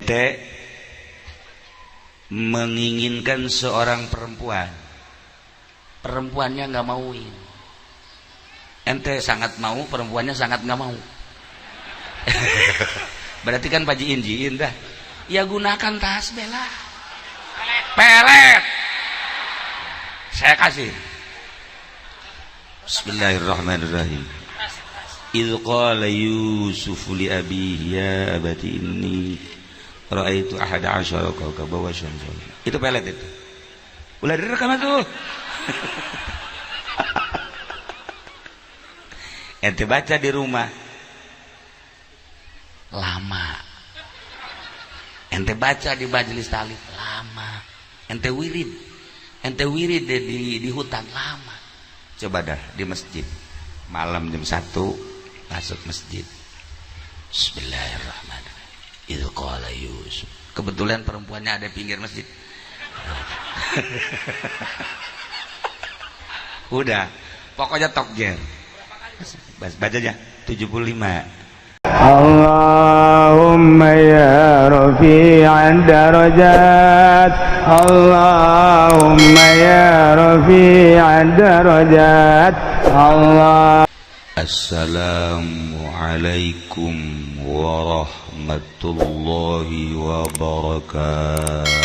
ente menginginkan seorang perempuan, perempuannya nggak mauin, ente sangat mau, perempuannya sangat nggak mau. Berarti kan pajiin dah. Ya gunakan tasbih lah. Pelet. Saya kasih. Bismillahirrahmanirrahim. Idh qala Yusuf li abihi ya abati inni ra'aitu ahada asyara kawkaban wa syamsan. Itu pelet itu. Ulah direkam tuh. Ente baca di rumah. Lama. Ente baca di majelis talib lama. Ente wirid di hutan lama. Coba dah di masjid malam jam 1 masuk masjid. Bismillahirrahmanirrahim. Idz qala Yusuf. Kebetulan perempuannya ada pinggir masjid. Udah, pokoknya tokjer. Bacanya 75. Allahumma ya rafi'ad darajat, Allahumma ya rafi'ad darajat, Allah. Assalamualaikum warahmatullahi wabarakatuh.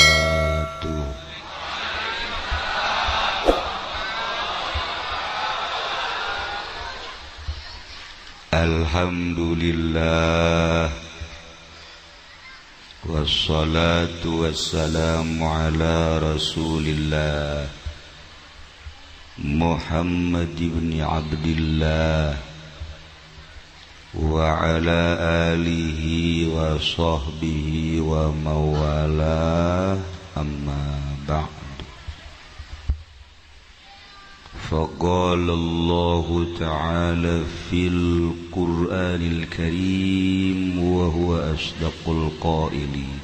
Alhamdulillah wassalatu wassalamu ala rasulillah Muhammad ibn Abdillah wa ala alihi wa sahbihi wa mawala amma ba'd. فقال الله تعالى في القرآن الكريم وهو أصدق القائلين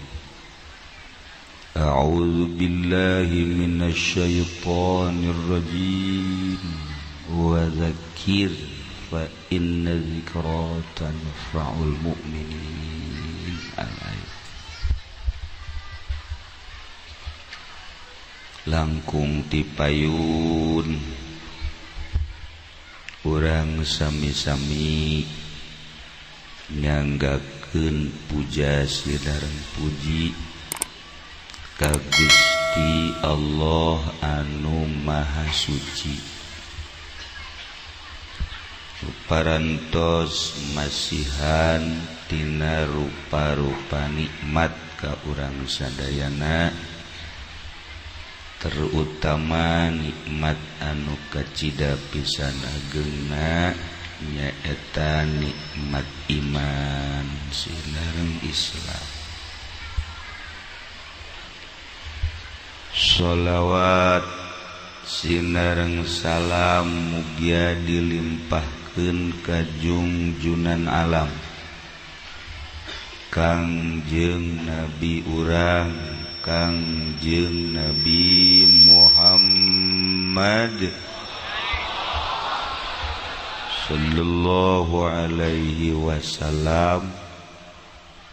أعوذ بالله من الشيطان الرجيم وذكر فإن الذكرى تنفع المؤمنين. Langkung tipayun urang sami-sami nyanggakeun puja sidaran puji ka Gusti Allah anu Maha Suci. Parantos masihan tina rupa-rupa nikmat ka urang sadayana, terutama nikmat anu kacida pisan ageuna nyaeta nikmat iman silareng Islam. Sholawat sinareng salam mugia dilimpahkeun ka junjunan alam Kangjeng Nabi urang Kangjeng Nabi Muhammad sallallahu alaihi wasallam,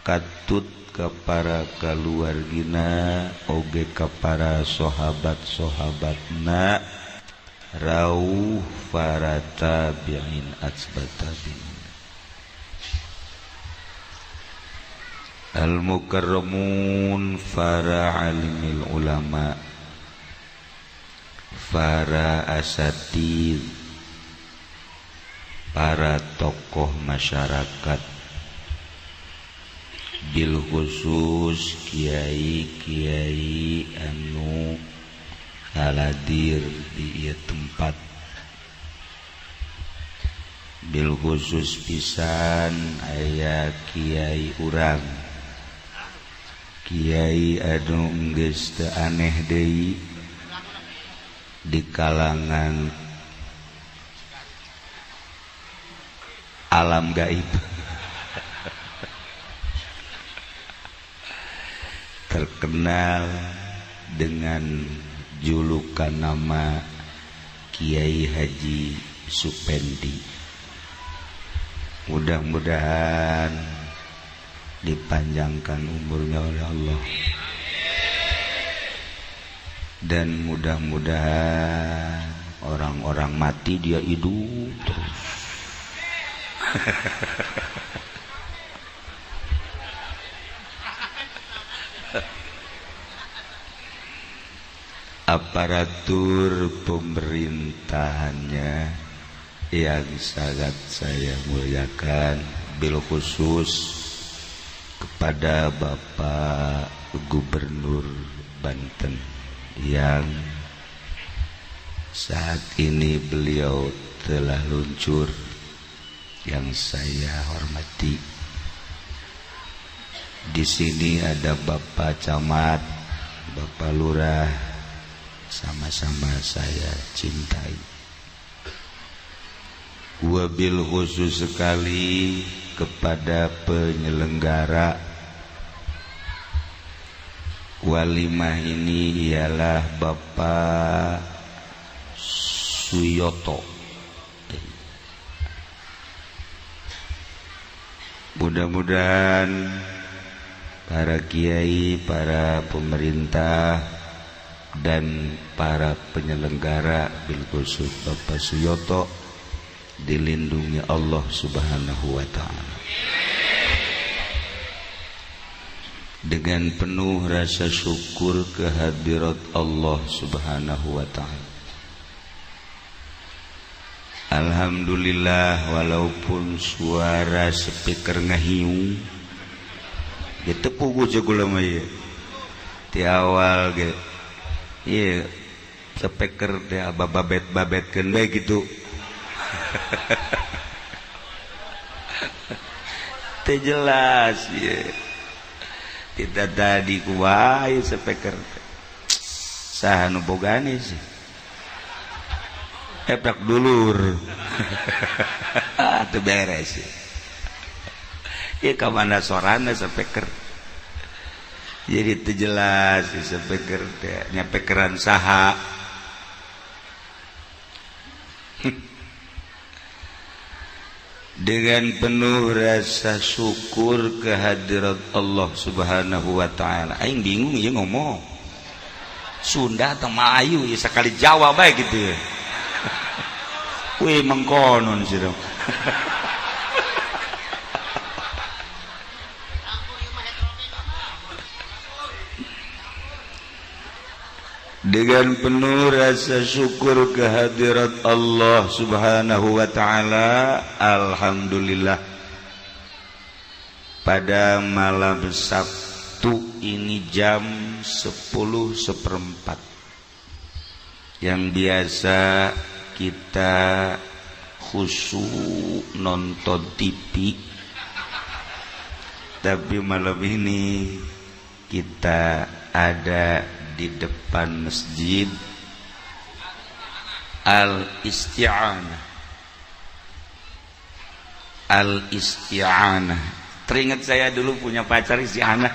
katut ka para kaluargina oge ka para sahabat-sahabatna rauh para tabi'in atsba tabi'in. Al-mukarramun para alimil ulama, para asatid, para tokoh masyarakat, bil khusus kiai-kiai anu haladir di ieu tempat, bil khusus pisan aya kiai urang, kiai anu geus teu aneh deui di kalangan alam gaib. Terkenal dengan julukan nama Kiai Haji Supendi. Mudah-mudahan dipanjangkan umurnya oleh Allah, dan mudah-mudahan orang-orang mati dia hidup terus. Aparatur pemerintahannya yang sangat saya muliakan, bil khusus kepada Bapak Gubernur Banten yang saat ini beliau telah luncur, yang saya hormati. Di sini ada Bapak Camat, Bapak Lurah, sama-sama saya cintai. Wabil khusus sekali kepada penyelenggara walimah ini ialah Bapak Suyoto. Mudah-mudahan para kiai, para pemerintah, dan para penyelenggara bil khusus Bapak Suyoto dilindungi Allah Subhanahu wa ta'ala. Dengan penuh rasa syukur kehadirat Allah Subhanahu wa ta'ala, alhamdulillah, walaupun suara speaker ngahiung gitu pugu jegula mah ieu ti awal ge ieu speaker teh bababet-babetkeun bae gitu. Teu jelas ieu kita tadi kuwae speaker saha nu bogane sih efek dulur. Teu beres sih ieu ka mana sorana speaker jadi teu jelas si speaker teh nya speakeran saha. Dengan penuh rasa syukur kehadirat Allah Subhanahu wa ta'ala. Aing bingung ieu ngomong Sunda atau Melayu ya, sekali Jawa bae gitu ya. Wih mengkonon sih dong. Dengan penuh rasa syukur kehadirat Allah Subhanahu wa ta'ala, alhamdulillah, pada malam Sabtu ini jam 10:04 yang biasa kita khusyuk nonton TV, tapi malam ini kita ada di depan masjid Al-Isti'anah. Al-Isti'anah. Teringat saya dulu punya pacar Isti'anah.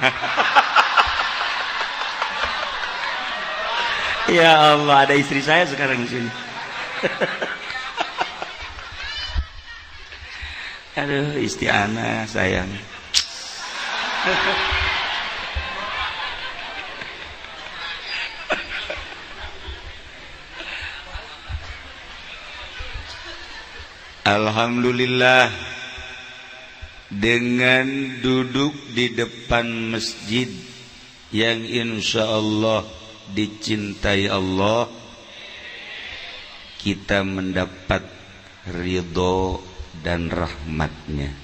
Ya Allah, ada istri saya sekarang di sini. Aduh, Isti'anah sayang. Alhamdulillah, dengan duduk di depan masjid yang insya Allah dicintai Allah, kita mendapat ridho dan rahmatnya.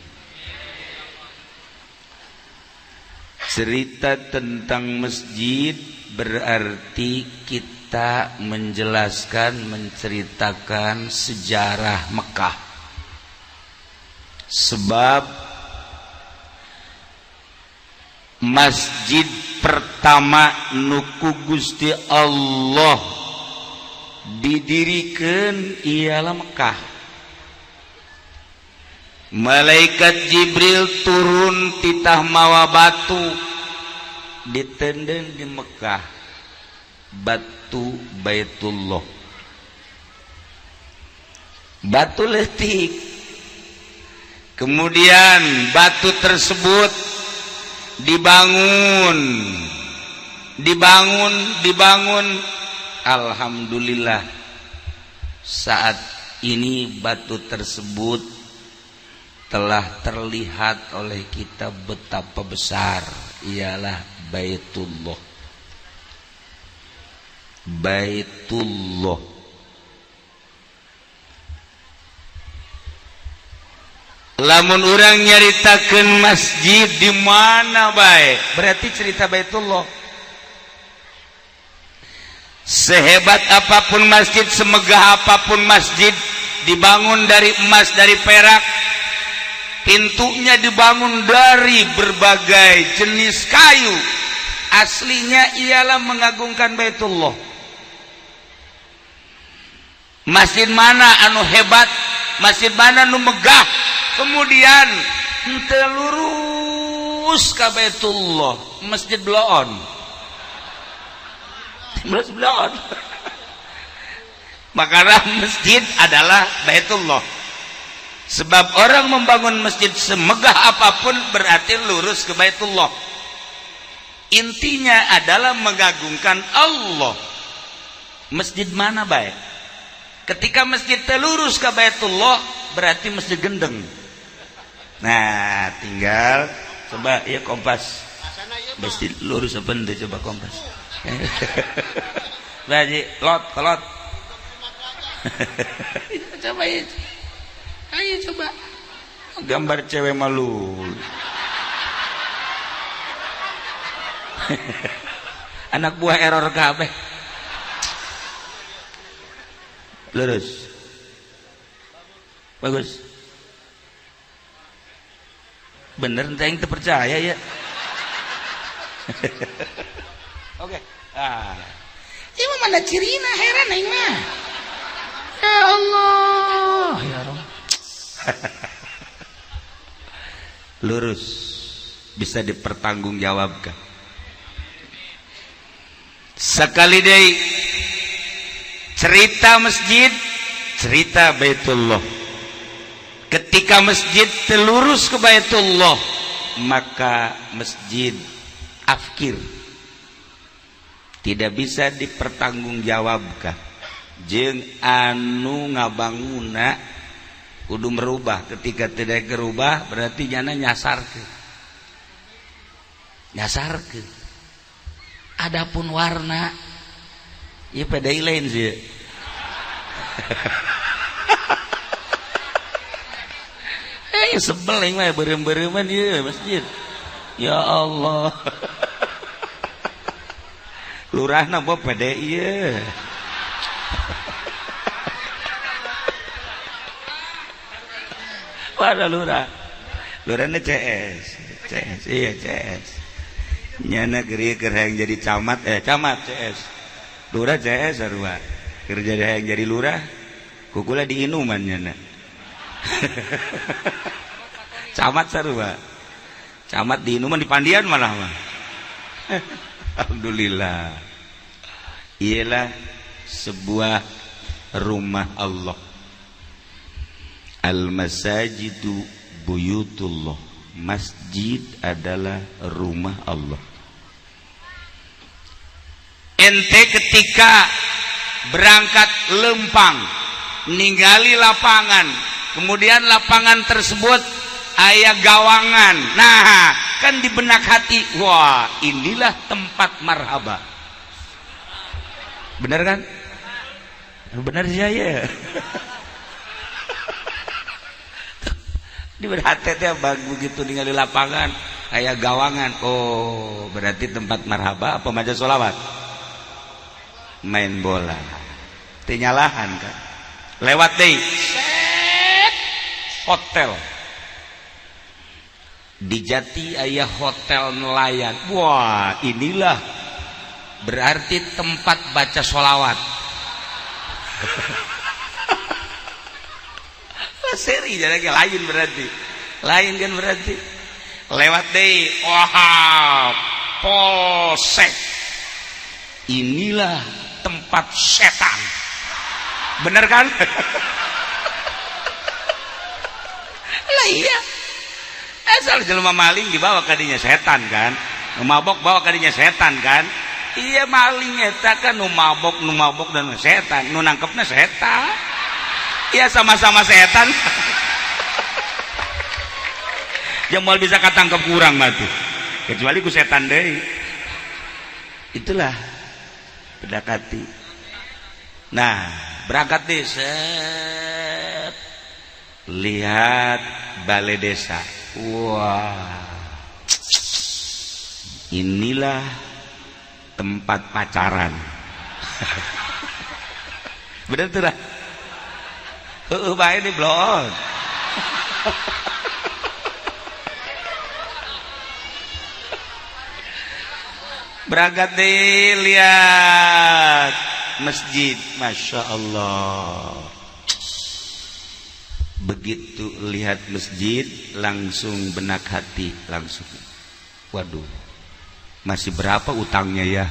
Cerita tentang masjid berarti kita menjelaskan, menceritakan sejarah Mekah. Sebab masjid pertama nuku Gusti Allah didirikan ialah Mekah. Malaikat Jibril turun titah mawa batu ditenden di Mekah, batu Baitullah, batu letik. Kemudian batu tersebut dibangun. Alhamdulillah saat ini batu tersebut telah terlihat oleh kita betapa besar, ialah Baitullah. Lamun orang nyaritakeun masjid di mana bae, berarti cerita Baitullah. Sehebat apapun masjid, semegah apapun masjid, dibangun dari emas, dari perak, pintunya dibangun dari berbagai jenis kayu, aslinya ialah mengagungkan Baitullah. Masjid mana anu hebat, masjid mana anu megah, kemudian henteu lurus ka Baitullah, masjid bloon. Makanya masjid adalah Baitullah. Sebab orang membangun masjid semegah apapun berarti lurus ke Baitullah. Intinya adalah mengagungkan Allah. Masjid mana baik? Ketika masjid telurus ke Baitullah berarti masjid gendeng. Nah, tinggal coba ya kompas. Masjid lurus apa ente coba kompas. Baji kolot. Coba ya. Ayo coba. Gambar cewek malu. Anak buah error kabeh. Lurus. Bagus. Bener ente yang terpercaya ya. Oke. Ini mana cirina heran aing mah. Ya Allah, ya Rabb. Lurus, bisa dipertanggungjawabkan. Sekali deui cerita masjid, cerita Baitullah. Ketika masjid telurus ke Baitullah, maka masjid afkir, tidak bisa dipertanggungjawabkan. Jeung anu ngabanguna kudu merubah. Ketika tidak gerubah berarti nyana nyasarkeun. Adapun warna ieu pedai lain sih. Sebel mah berem-bereman ieu masjid. Ya Allah. Lurahna bae pede ieu. Pada lurahna CS. Iya CS. Nyana geri keur hayang jadi camat CS. Lurah CS sarua. Keur hayang jadi lurah kukula diinuman nyana. Camat sarua. Camat diinuman di pandian malah mah. Alhamdulillah. Ialah sebuah rumah Allah. Al-masajidu buyutullah. Masjid adalah rumah Allah. Ente ketika berangkat lempang, ningali lapangan, kemudian lapangan tersebut aya gawangan. Nah, kan di benak hati, wah inilah tempat marhaba. Benar kan? Benar saya. Di benak hati teh begitu ningali lapangan aya gawangan. Oh, berarti tempat marhaba apa maca sholawat? Main bola. Teu nyalahan kan. Lewat deui. Hotel. Di Jati aya hotel nelayan. Wah, inilah berarti tempat baca sholawat. Seri jadi lain berarti. Lain kan berarti. Lewat deui. Wah, polsek. Inilah tempat setan. Bener kan? Lah iya. Asal jelema maling dibawa ka dinya setan kan, nu mabok bawa ka dinya setan kan. Iya maling eta kan nu mabok dan setan, nu nangkepna setan. Iya sama-sama setan. Yang mau bisa katangkep kurang mah tuh. Kecuali ku setan deui. Itulah pendekati. Nah, berangkat deh set. Lihat balai desa. Wah, inilah tempat pacaran. Bener tuh lah. Baik nih blog. Berangkat deh lihat masjid, masya Allah. Begitu lihat masjid langsung benak hati langsung. Waduh, masih berapa utangnya ya?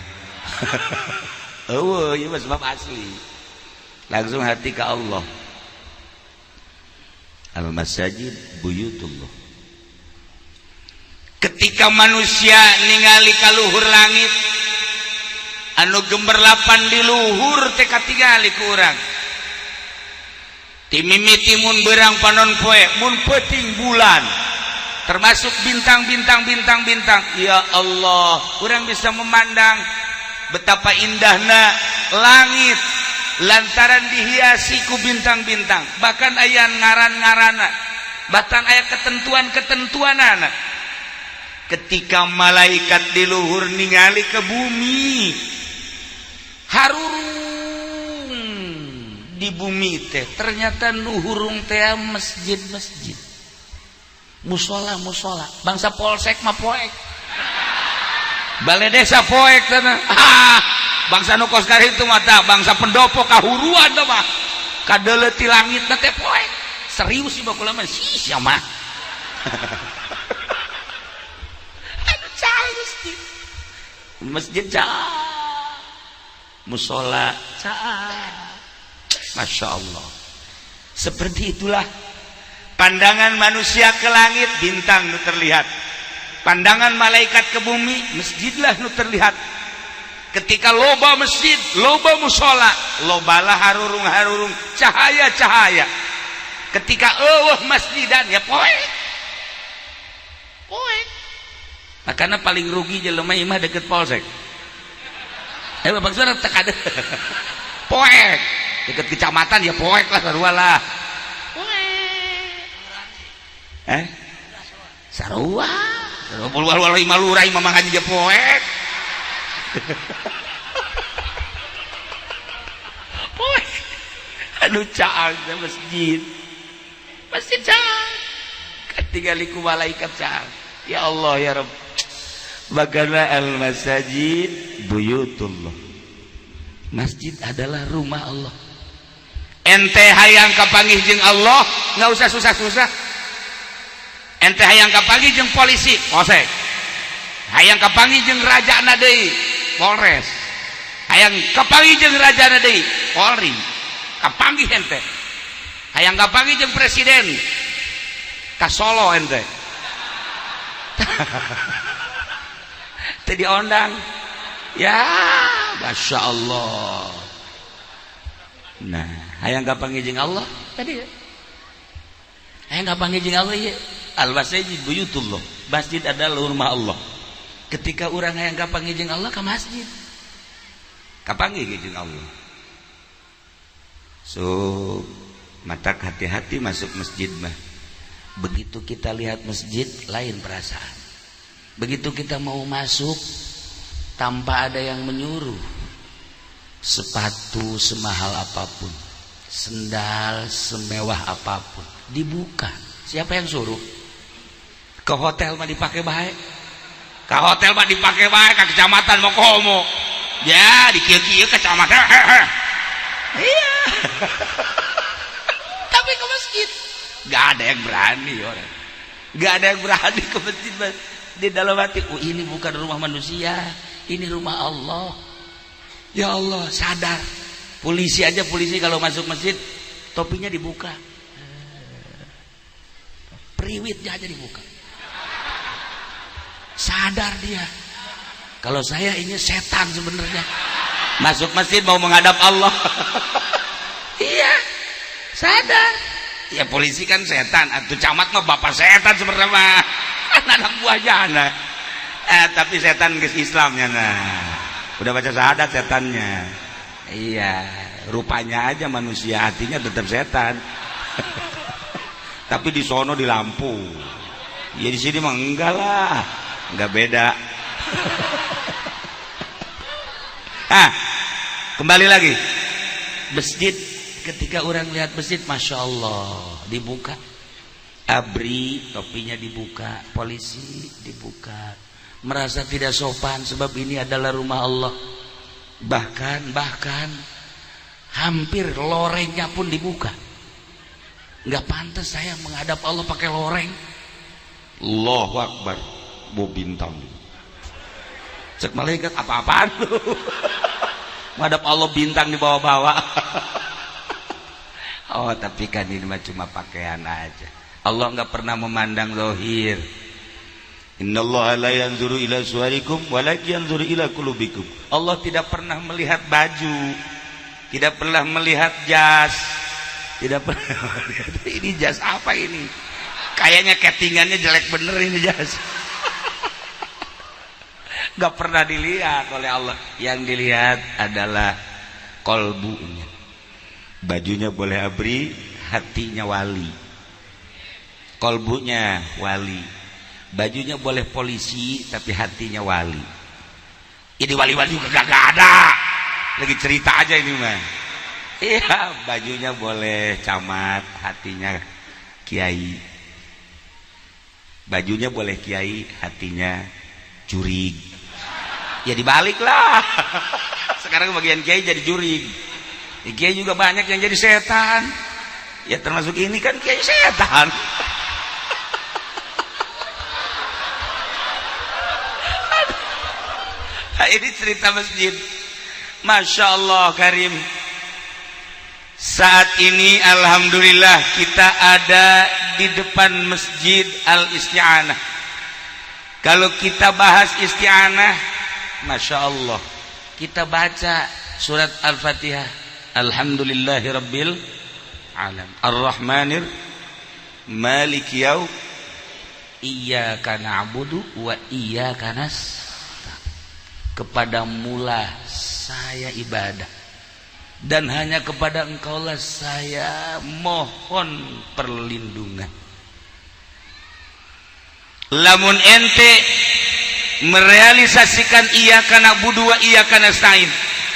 Oh iya mas sebab asli. Langsung hati ke Allah. Al masajid buyutullah. Ketika manusia ningali ka luhur langit anu gemerlapan di luhur teh katingali ku urang. Ti mimiti mun beurang panon poe mun peuting bulan termasuk bintang-bintang. Ya Allah, urang bisa memandang betapa indahna langit lantaran dihiasi ku bintang-bintang. Bahkan aya ngaran-ngaranna, bahkan aya ketentuan-ketentuanana. Ketika malaikat di luhur ningali ke bumi, harurung di bumi teh ternyata luhurung teh masjid-masjid, musola, bangsa polsek mah poek, balai desa poek tanah. Bangsa nu kos kari itu mata bangsa pendopo kahuruan tuh mah kadeuleu ti langitna teh poek. Serius sih bakulah mah sia mah. Masjid cah, musola cah, masya Allah. Seperti itulah pandangan manusia ke langit, bintang nu terlihat. Pandangan malaikat ke bumi, masjidlah nu terlihat. Ketika loba masjid, loba musola, lobalah harurung cahaya. Ketika masjidan ya poek. Makanya paling rugi jelema imah deket polsek. Maksudnya tak ada. Poek deket kecamatan ya poek lah sarua lah. Poek. Sarua. Sarua imah lurah imah mangaji je poek. Poek. Anu caang masjid. Masjid caang. Ketika liku malaikat caang. Ya Allah ya Rabb. Bagaimana al-masajid buyutullah. Masjid adalah rumah Allah. Ente hayang kapanggih jeung Allah, enggak usah susah-susah. Ente hayang kapanggih jeung polisi, polsek. Hayang kapanggih jeung rajana deui, Polres. Hayang kapanggih jeung rajana deui, Polri. Kapanggih ente. Hayang kapanggih jeung presiden. Ka Solo ente. Tadi ondang ya masya Allah. Nah hayang kapanggih jeung Allah tadi ya. Hayang kapanggih jeung Allah ya. Al-masajid buyutullah. Masjid adalah rumah Allah. Ketika orang hayang kapanggih jeung Allah ke masjid, kapanggih jeung Allah. So matak hati-hati masuk masjid mah. Begitu kita lihat masjid lain perasaan. Begitu kita mau masuk tanpa ada yang menyuruh, sepatu semahal apapun, sendal semewah apapun dibuka. Siapa yang suruh? Ke hotel mah dipakai baik. Ke hotel mah dipakai baik. Ke kecamatan mau komo. Ya di kieu-kieu kecamatan. Iya. Tapi ke masjid gak ada yang berani orang. Gak ada yang berani ke masjid. Di dalam hati, oh ini bukan rumah manusia, ini rumah Allah. Ya Allah, sadar. Polisi aja, polisi kalau masuk masjid topinya dibuka, periwitnya aja dibuka. Sadar dia. Kalau saya ini setan sebenarnya. Masuk masjid mau menghadap Allah. Iya, sadar. Ya polisi kan setan, atuh camat mah bapak setan sebenarnya mah. Anak buahnya anak. Tapi setan geus Islamnya nah. Udah baca syahadat setannya. Iya, rupanya aja manusia, hatinya tetap setan. Tapi di sono di lampu. Ya di sini mah enggak lah. Enggak beda. Kembali lagi. Masjid, ketika orang lihat masjid, Masya Allah, dibuka. ABRI, topinya dibuka. Polisi dibuka. Merasa tidak sopan sebab ini adalah rumah Allah. Bahkan hampir lorengnya pun dibuka. Nggak pantas saya menghadap Allah pakai loreng. Allahu Akbar, bu bintang. Cek malaikat apa-apaan lu? Menghadap Allah bintang dibawa-bawa. Oh tapi kan ini mah cuma pakaian aja. Allah nggak pernah memandang zahir. Innallaha la yanzuru ila suwarikum walakin yanzuru ila qulubikum. Allah tidak pernah melihat baju, tidak pernah melihat jas, tidak pernah melihat ini jas apa ini? Kayaknya kettingannya jelek bener ini jas. Gak pernah dilihat oleh Allah. Yang dilihat adalah kolbunya. Bajunya boleh ABRI, hatinya wali. Kolbunya wali. Bajunya boleh polisi, tapi hatinya wali. Ini wali-wali juga gak ada. Lagi cerita aja ini mah. Iya, bajunya boleh camat, hatinya kiai. Bajunya boleh kiai, hatinya jurig. Ya dibalik lah. Sekarang bagian kiai jadi jurig. Kiai juga banyak yang jadi setan. Ya termasuk ini kan kiai setan. Ini cerita masjid. Masya Allah Karim. Saat ini alhamdulillah kita ada di depan Masjid Al-Isti'anah. Kalau kita bahas isti'anah, Masya Allah, kita baca surat Al-Fatihah. Alhamdulillahirabbil alamin. Ar-Rahmanir Malik yaum. Iyyaka na'budu wa iyyaka nasta'in. Kepadamulah saya ibadah dan hanya kepada Engkaulah saya mohon perlindungan. Lamun ente merealisasikan iyyaka na'budu wa iyyaka nasta'in,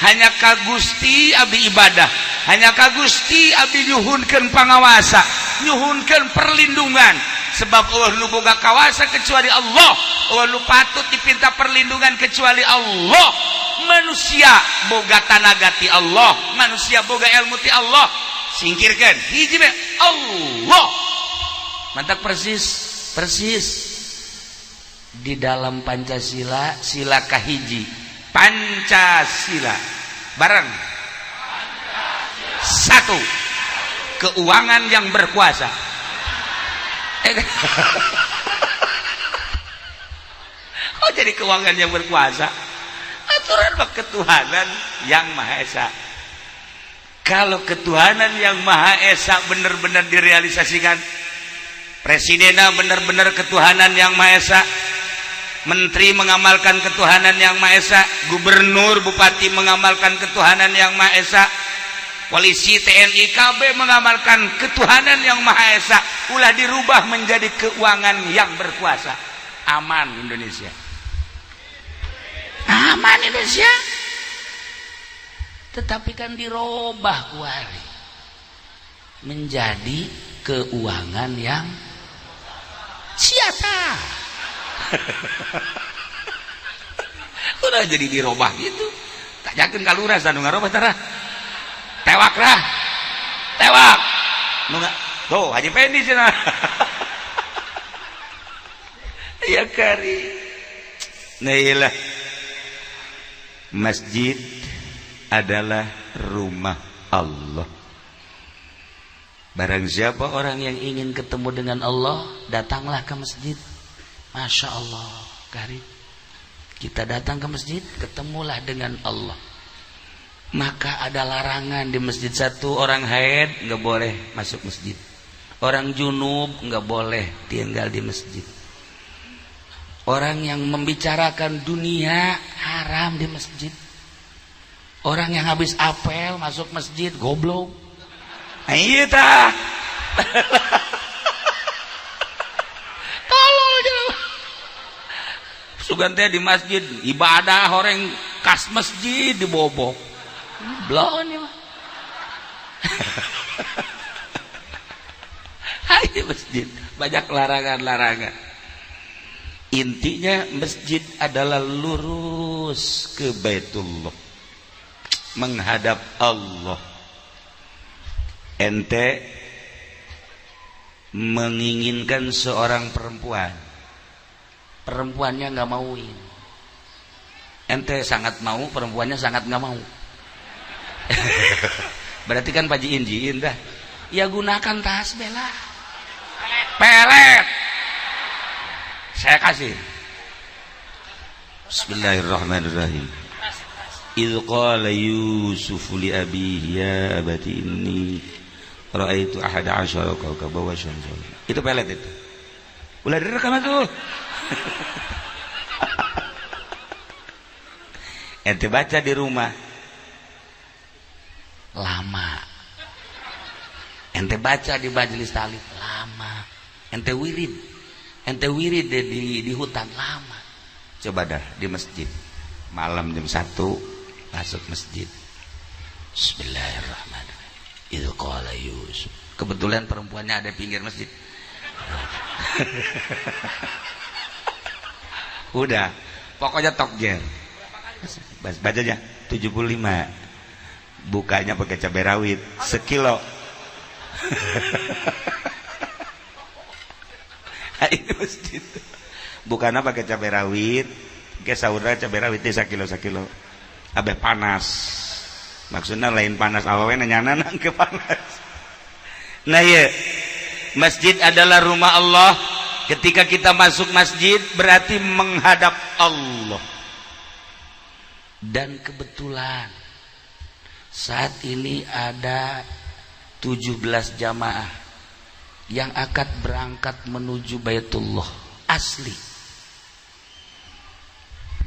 hanya ka Gusti abdi ibadah, hanya ka Gusti abdi nyuhunkeun pangawasa, nyuhunkeun perlindungan. Sebab Allah nu boga kawasa kecuali Allah, Allah nu patut dipinta perlindungan kecuali Allah. Manusia boga tanaga ti Allah, manusia boga ilmu ti Allah. Singkirkan hiji we Allah. Mantap persis di dalam Pancasila, sila kahiji Pancasila bareng satu, keuangan yang berkuasa. Oh jadi keuangan yang berkuasa, aturan ketuhanan yang Maha Esa. Kalau ketuhanan yang Maha Esa benar-benar direalisasikan, presidennya benar-benar ketuhanan yang Maha Esa, menteri mengamalkan ketuhanan yang Maha Esa, gubernur bupati mengamalkan ketuhanan yang Maha Esa, polisi TNI KB mengamalkan ketuhanan yang Maha Esa, ulah dirubah menjadi keuangan yang berkuasa. Aman Indonesia, aman Indonesia. Tetapi kan dirubah kuari menjadi keuangan yang siata. Udah jadi dirubah gitu. Tak yakin kalura sanu ngarobah tara. Tewak lah, tewak. Tuh Haji Pendi cina. Ya kari. Nailah. Masjid adalah rumah Allah. Barang siapa orang yang ingin ketemu dengan Allah, datanglah ke masjid. Masya Allah. karib. Kita datang ke masjid, ketemulah dengan Allah. Maka ada larangan di masjid. Satu, orang haid nggak boleh masuk masjid. Orang junub nggak boleh tinggal di masjid. Orang yang membicarakan dunia haram di masjid. Orang yang habis apel masuk masjid goblok. Iya tah. Tolol aja. Sugante di masjid ibadah orang kas masjid dibobok. Blon ya. Hai di masjid banyak larangan-larangan. Intinya masjid adalah lurus ke Baitullah, menghadap Allah. Ente menginginkan seorang perempuan, perempuannya nggak mauin. Ente sangat mau, perempuannya sangat nggak mau. Berarti kan pajiin dah. Ya gunakan tasbih lah. Pelet. Saya kasih. Bismillahirrahmanirrahim. Idh qala Yusuf li abihi ya abati inni ra'aitu ahada asyara kawkaban wa syamsan. Itu pelet itu. Ulah direkam tuh. Ente baca di rumah. Lama. Ente baca di majelis talib lama. Ente wirid di hutan lama. Coba dah di masjid malam jam 1 masuk masjid. Bismillahirrahmanirrahim. Idz qala Yusuf. Kebetulan perempuannya ada pinggir masjid. Udah, pokoknya tokjer. Bacanya 75. Bukanya pakai cabai rawit sekilo. Ini masjid. Bukannya pakai cabai rawit, ke sahurnya cabai rawit sakilo. Abeh panas. Maksudnya lain panas awewe nyana nang ke panas. Nah ya, masjid adalah rumah Allah. Ketika kita masuk masjid berarti menghadap Allah. Dan kebetulan saat ini ada 17 jamaah yang akan berangkat menuju Baitullah asli.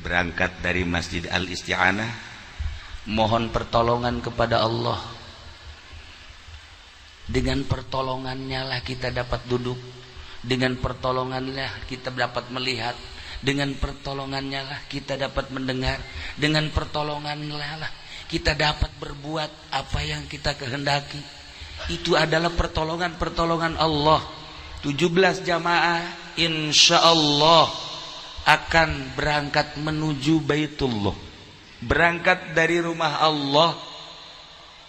Berangkat dari Masjid Al-Isti'anah, mohon pertolongan kepada Allah. Dengan pertolongannya lah kita dapat duduk, dengan pertolongannya kita dapat melihat, dengan pertolongannya lah kita dapat mendengar, dengan pertolongannya lah kita dapat berbuat apa yang kita kehendaki. Itu adalah pertolongan Allah. 17 jamaah insyaallah akan berangkat menuju Baitullah, berangkat dari rumah Allah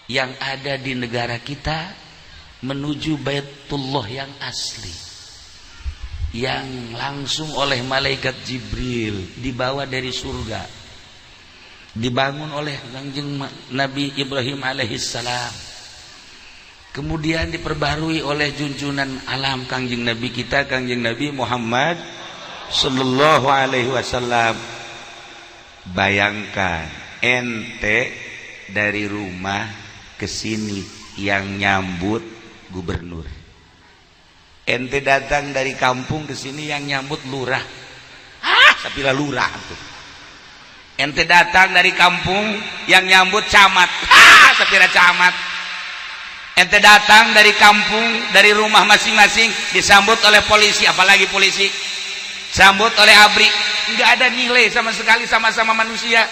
yang ada di negara kita menuju Baitullah yang asli, yang langsung oleh malaikat Jibril dibawa dari surga, dibangun oleh Kanjeng Nabi Ibrahim alaihissalam, kemudian diperbarui oleh junjunan alam Kanjeng Nabi kita, Kanjeng Nabi Muhammad sallallahu alaihi wasallam. Bayangkan ente dari rumah ke sini yang nyambut gubernur. Ente datang dari kampung ke sini yang nyambut lurah. Sapila lurah tuh. Ente datang dari kampung yang nyambut camat. Sapira camat. Ente datang dari kampung, dari rumah masing-masing disambut oleh polisi, apalagi polisi. Sambut oleh ABRI. Enggak ada nilai sama sekali, sama-sama manusia.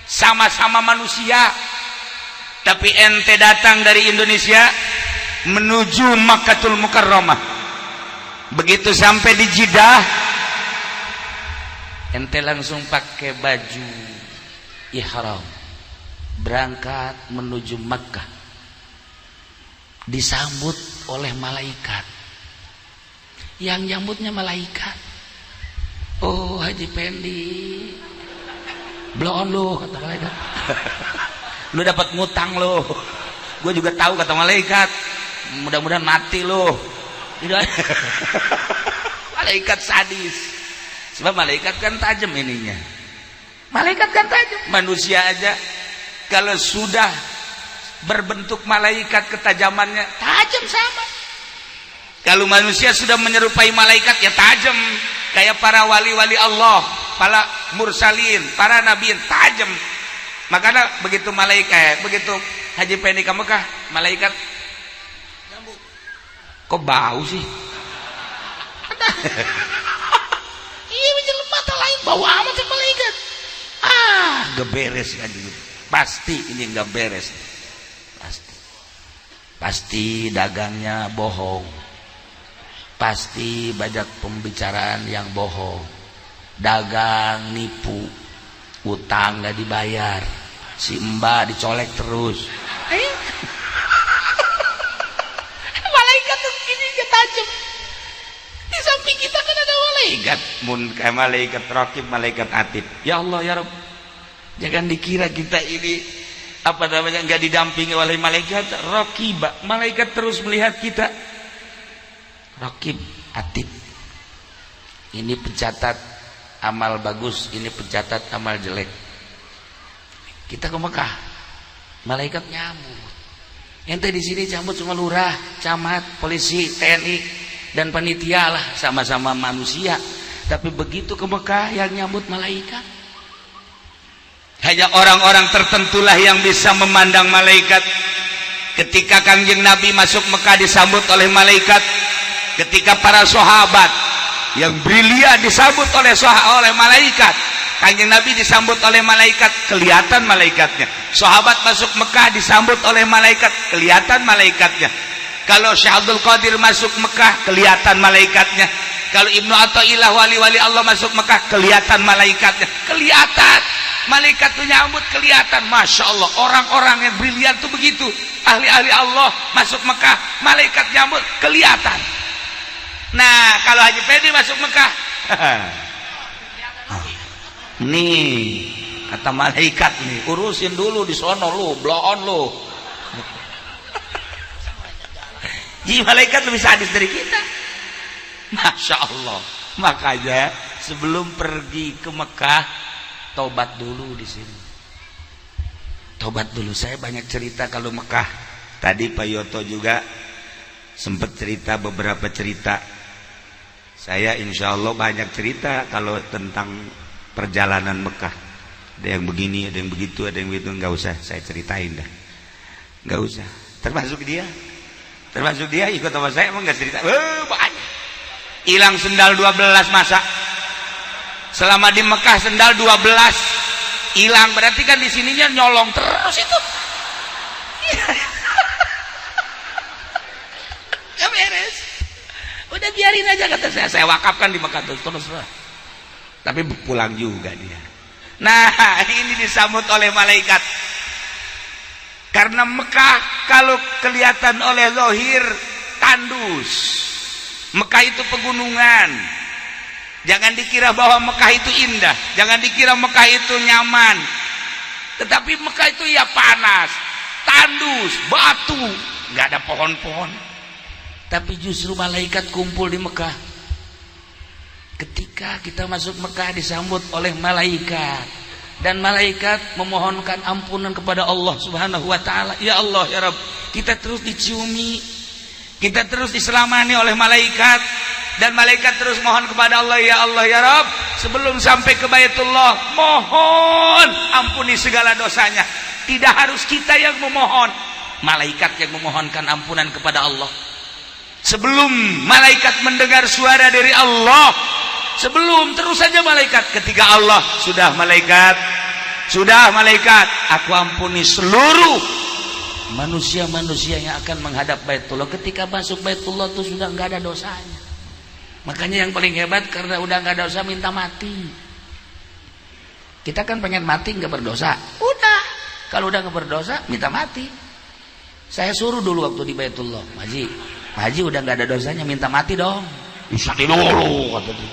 Sama-sama manusia. Tapi ente datang dari Indonesia menuju Makkatul Mukarramah. Begitu sampai di Jeddah, ente langsung pakai baju ihram, berangkat menuju Makkah. Disambut oleh malaikat. Yang nyambutnya malaikat. Oh Haji Pendi, blow on lu, kata malaikat. Lu dapat ngutang lu. Gue juga tahu, kata malaikat. Mudah-mudahan mati lu. Malaikat sadis. Sebab malaikat kan tajam ininya. Malaikat kan tajam. Manusia aja kalau sudah berbentuk malaikat ketajamannya tajam sama. Kalau manusia sudah menyerupai malaikat ya tajam. Kayak para wali-wali Allah, para mursalin, para nabiin tajam. Makanya begitu malaikat, begitu Haji Pendi ke Mekah, malaikat kok bau sih? Iya menjelang mata lain bau amat sih malaikat. Gak beres kan gitu. Pasti ini gak beres. Pasti dagangnya bohong. Pasti banyak pembicaraan yang bohong. Dagang nipu, utang gak dibayar, si mbak dicolek terus. Malaikat tuh ini tajam. Di samping kita kan ada malaikat. Mun kayak malaikat Raqib, malaikat Atid. Ya Allah ya Rabb, jangan dikira kita ini apa namanya nggak didampingi oleh malaikat Raqib. Malaikat terus melihat kita. Raqib, Atid. Ini pencatat amal bagus, ini pencatat amal jelek. Kita ke Mekah, malaikat nyambut. Ente di sini cambut cuma lurah, camat, polisi, TNI dan panitia lah, sama-sama manusia. Tapi begitu ke Mekah yang nyambut malaikat. Hanya orang-orang tertentulah yang bisa memandang malaikat. Ketika Kangjeng Nabi masuk Mekah disambut oleh malaikat. Ketika para sahabat yang brilian disambut oleh malaikat, Kanjeng Nabi disambut oleh malaikat, kelihatan malaikatnya. Sahabat masuk Mekah disambut oleh malaikat, kelihatan malaikatnya. Kalau Syekh Abdul Qadir masuk Mekah, kelihatan malaikatnya. Kalau Ibnu Athaillah wali-wali Allah masuk Mekah, kelihatan malaikatnya. Kelihatan malaikat itu nyambut, kelihatan. Masya Allah, orang-orang yang brilian itu begitu. Ahli-ahli Allah masuk Mekah, malaikat nyambut, kelihatan. Nah, kalau Haji Pedi masuk Mekah, nih kata malaikat nih, urusin dulu di sono lu, blow on lu. Jadi malaikat lebih sadis dari kita. Masya Allah. Makanya sebelum pergi ke Mekah, tobat dulu di sini. Tobat dulu. Saya banyak cerita kalau Mekah. Tadi Pak Yoto juga sempat cerita beberapa cerita. Saya insya Allah banyak cerita kalau tentang perjalanan Mekah. Ada yang begini, ada yang begitu, ada yang begitu. Nggak usah saya ceritain dah. Nggak usah. Termasuk dia ikut sama saya emang nggak cerita. Banyak. Hilang sendal 12 masa. Selama di Mekah sendal 12 hilang, berarti kan di sininya nyolong terus itu. Gak beres. Udah biarin aja kata saya wakafkan di Mekah terus. Tapi pulang juga dia. Nah, ini disambut oleh malaikat. Karena Mekah kalau kelihatan oleh zahir tandus. Mekah itu pegunungan. Jangan dikira bahwa Mekah itu indah, jangan dikira Mekah itu nyaman. Tetapi Mekah itu ya panas, tandus, batu, nggak ada pohon-pohon. Tapi justru malaikat kumpul di Mekah. Ketika kita masuk Mekah disambut oleh malaikat, dan malaikat memohonkan ampunan kepada Allah Subhanahu wa taala. Ya Allah ya Rabb, kita terus diciumi, kita terus diselamani oleh malaikat, dan malaikat terus mohon kepada Allah, ya Allah ya Rabb, sebelum sampai ke Baitullah mohon ampuni segala dosanya. Tidak harus kita yang memohon, malaikat yang memohonkan ampunan kepada Allah. Sebelum malaikat mendengar suara dari Allah, sebelum terus saja malaikat, ketika Allah sudah malaikat, aku ampuni seluruh manusia-manusia yang akan menghadap Baitullah. Ketika masuk Baitullah itu sudah nggak ada dosanya. Makanya yang paling hebat karena udah nggak ada dosa minta mati. Kita kan pengen mati nggak berdosa. Udah, kalau udah nggak berdosa minta mati. Saya suruh dulu waktu di Baitullah, Haji udah nggak ada dosanya minta mati dong. Bisa dulu kata dia.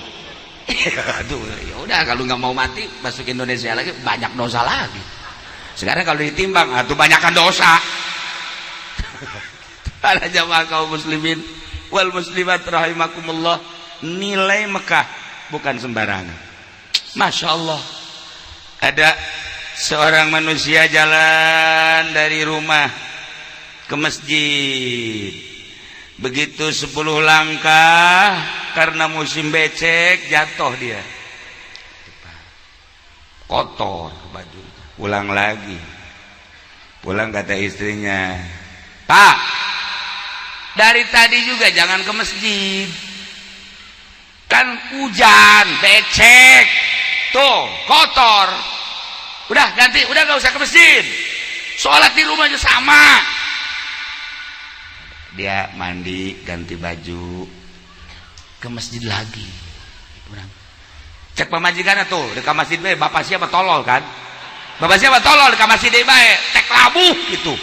Aduh, ya udah kalau nggak mau mati masuk Indonesia lagi banyak dosa lagi. Sekarang kalau ditimbang, tuh banyakkan dosa. Para jamaah kaum muslimin wal muslimat rahimakumullah, nilai Mekah bukan sembarangan. Masya Allah, ada seorang manusia jalan dari rumah ke masjid. Begitu 10 langkah, karena musim becek jatuh dia, kotor baju. Pulang lagi, pulang kata istrinya, "Pak, dari tadi juga jangan ke masjid, kan hujan, becek, tuh kotor. Udah ganti, udah gak usah ke masjid, sholat di rumah aja sama." Dia mandi, ganti baju, ke masjid lagi. Cek pemajikan tuh, dekat masjid bae, bapak siapa tolol kan? Bapak siapa tolol dekat masjid bae, tek labuh gitu.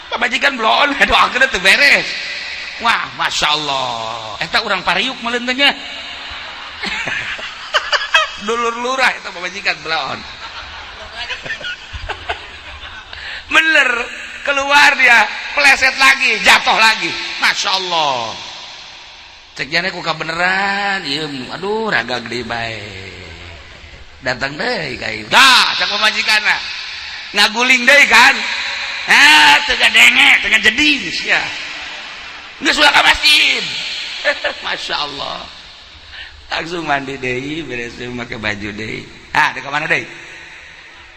Pemajikan belum, doakeun teu beres. Wah, Masya Allah, eta urang pariuk melentenya. Dulur lurah eta pemajikan belum. Bener, keluar dia, pleset lagi, jatuh lagi. Masya Allah. Cek jane ku kabeneran, ieu aduh raga gede bae. Datang deui ka ieu. Dah, cek pemajikanna. Ngaguling deui kan? Teu gadenge, teu jadi sia. Geus ulah ka masjid. Masya Allah. Langsung mandi deui, beres make baju deui. Di ka mana deui?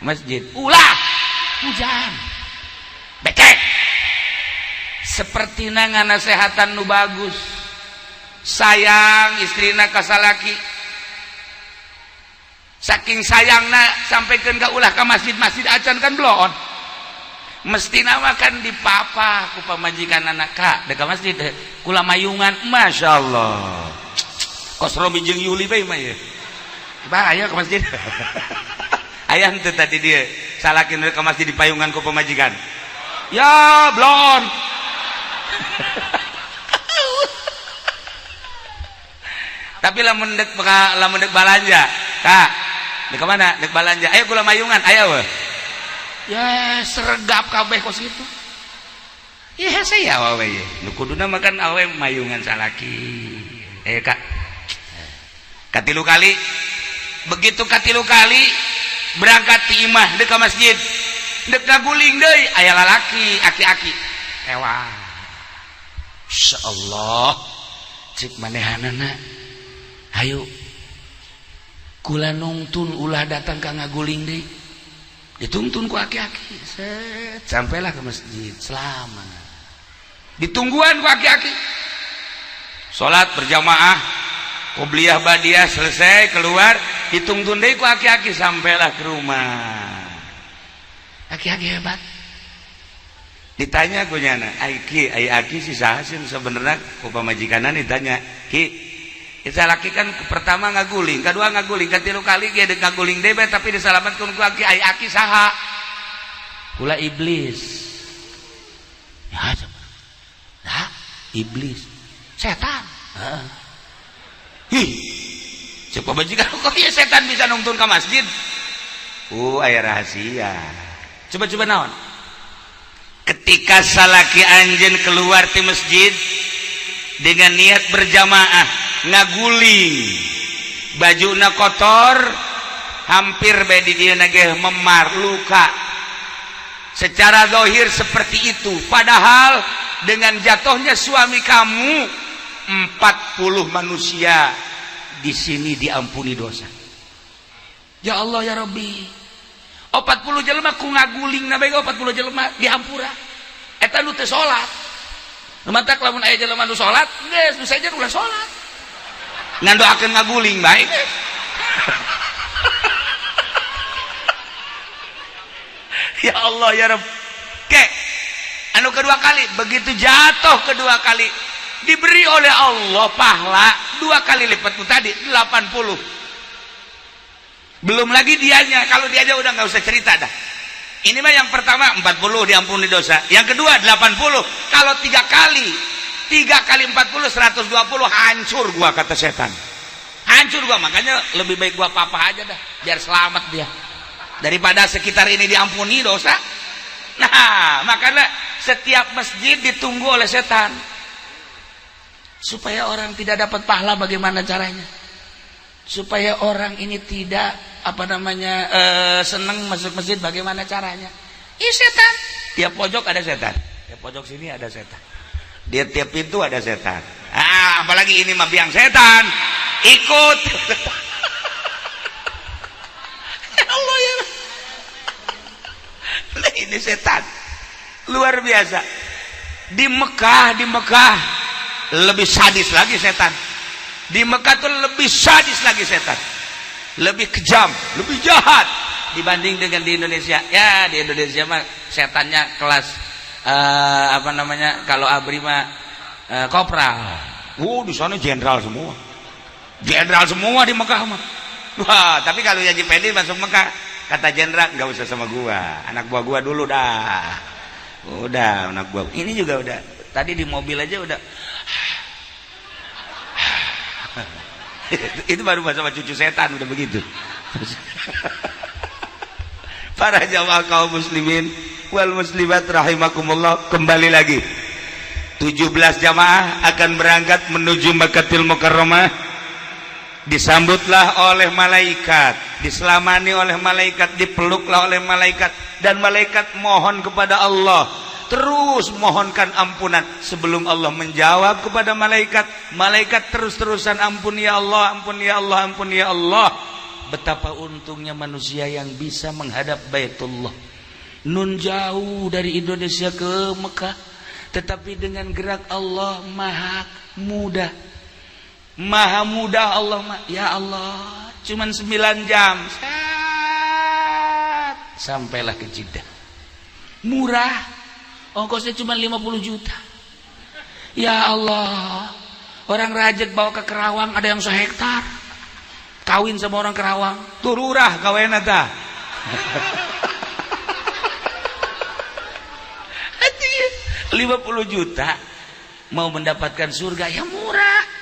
Masjid. Ulah hujan. Becek. Sepertina nganasehatan nu bagus. Sayang istrina ka salaki. Saking sayangna sampaikan ka ulah ka masjid-masjid acan kan belum. Mestina makan di papa ku pamajikan anak ka dekat masjid kula mayungan. Masya Allah. Kos Romi jeung Yuli bae mah ya. Bahaya ke masjid. Aya henteu tadi dia salakin ke masjid di payungan ku pamajikan. Ya, blon. Tapi lamun dek balanja. Kak, dek mana? Dek balanja. Ayo kula mayungan, ayo weh. Ya seregap kabeh kos itu. Ya saya wae ye. Nu kuduna makan awe mayungan salaki. Kak. Katilu kali. Begitu katilu kali berangkat ti imah deuk ka masjid. Deuk ngaguling deui aya lalaki, aki-aki. Ewa. Insyaallah cik manehanana. Hayu. Kula nungtun ulah datang ka ngaguling deui. Dituntun ku aki-aki, sampailah ke masjid, selamat. Ditungguan ku aki-aki. Salat berjamaah, qobliyah badiah selesai keluar, dituntun deui ku aki-aki sampailah ke rumah. Aki-aki hebat. Ditanya ku nyana, ai aki si saha sih sebenarnya ku pamajikanna ditanya, "Ki, kita laki kan pertama ngaguling, kedua ngaguling, ketilu kali dia ngaguling debe tapi diselamatkan ku aki aki saha?" Kula iblis. Ya, nah, iblis. Setan. Coba bajikan kok ya setan bisa nungtun ke masjid? Aya rahasia. Coba naon? Ketika salaki anjeun keluar ti masjid dengan niat berjamaah ngaguling bajuna kotor hampir bae di dieu nage memar luka secara zahir seperti itu, padahal dengan jatuhnya suami kamu 40 manusia di sini diampuni dosa. Ya Allah ya Rabbi, 40 jelema ku ngaguling na bae 40 jelema dihampura eta nu teu salat. Lumatak lamun aya jelema nu salat geus nu saja ulah salat ngandoakeun ngaguling baik. Ya Allah ya Rabb. Anu kedua kali begitu jatuh kedua kali diberi oleh Allah pahala 2 kali lipat itu tadi 80. Belum lagi dianya, kalau dia aja udah nggak usah cerita dah. Ini mah yang pertama 40 diampuni dosa, yang kedua 80. Kalau 3 kali 40 120 hancur gua kata setan. Hancur gua, makanya lebih baik gua papa aja dah biar selamat dia daripada sekitar ini diampuni dosa. Nah, makanya setiap masjid ditunggu oleh setan supaya orang tidak dapat pahala. Bagaimana caranya? supaya orang ini tidak senang masuk masjid. Bagaimana caranya? Setan. Tiap pojok ada setan. Tiap pojok sini ada setan. Di tiap pintu ada setan. Apalagi ini mah biang setan. Ikut. Ya Allah ya. Nah, ini setan. Luar biasa. Di Mekah lebih sadis lagi setan. Di Mekah tuh lebih sadis lagi setan. Lebih kejam, lebih jahat dibanding dengan di Indonesia. Ya, di Indonesia mah setannya kelas kalau ABRI mah kopral. Di sana jenderal semua. Jenderal semua di Mekah mah. Wah, tapi kalau Haji Pedi masuk Mekah, kata jenderal, enggak usah sama gua. Anak buah gua dulu dah. Udah, anak buah. Ini juga udah. Tadi di mobil aja udah. Itu baru sama cucu setan udah begitu. Para jamaah kaum muslimin wal muslimat rahimakumullah, kembali lagi 17 jamaah akan berangkat menuju Makkahul Mukarramah. Disambutlah oleh malaikat, diselamani oleh malaikat, dipeluklah oleh malaikat, dan malaikat mohon kepada Allah, terus mohonkan ampunan. Sebelum Allah menjawab kepada malaikat, malaikat terus-terusan ampun ya Allah, ampun ya Allah, ampun ya Allah. Betapa untungnya manusia yang bisa menghadap Baitullah. Nun jauh dari Indonesia ke Mekah, tetapi dengan gerak Allah maha mudah. Maha mudah Allah, ya Allah, cuman 9 jam sampailah ke Jeddah. Murah, ongkosnya cuma 50 juta. Ya Allah, orang rajat bawa ke Kerawang ada yang sehektar, kawin sama orang Kerawang, tururah kawin ada. 50 juta mau mendapatkan surga yang murah.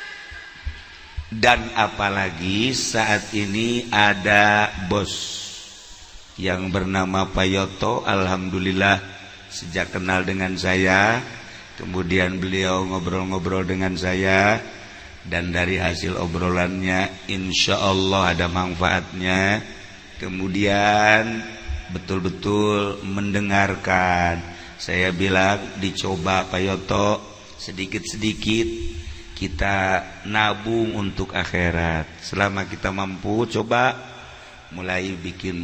Dan apalagi saat ini ada bos yang bernama Pak Yoto. Alhamdulillah sejak kenal dengan saya, kemudian beliau ngobrol-ngobrol dengan saya, dan dari hasil obrolannya insya Allah ada manfaatnya. Kemudian betul-betul mendengarkan. Saya bilang dicoba Pak Yoto, sedikit-sedikit kita nabung untuk akhirat. Selama kita mampu, coba mulai bikin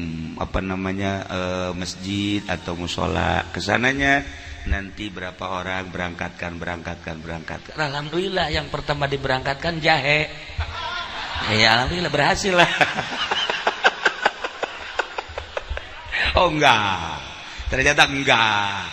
masjid atau musola. Kesananya nanti berapa orang berangkatkan. Alhamdulillah yang pertama diberangkatkan jahe. Ya alhamdulillah berhasil lah. Oh enggak, ternyata enggak.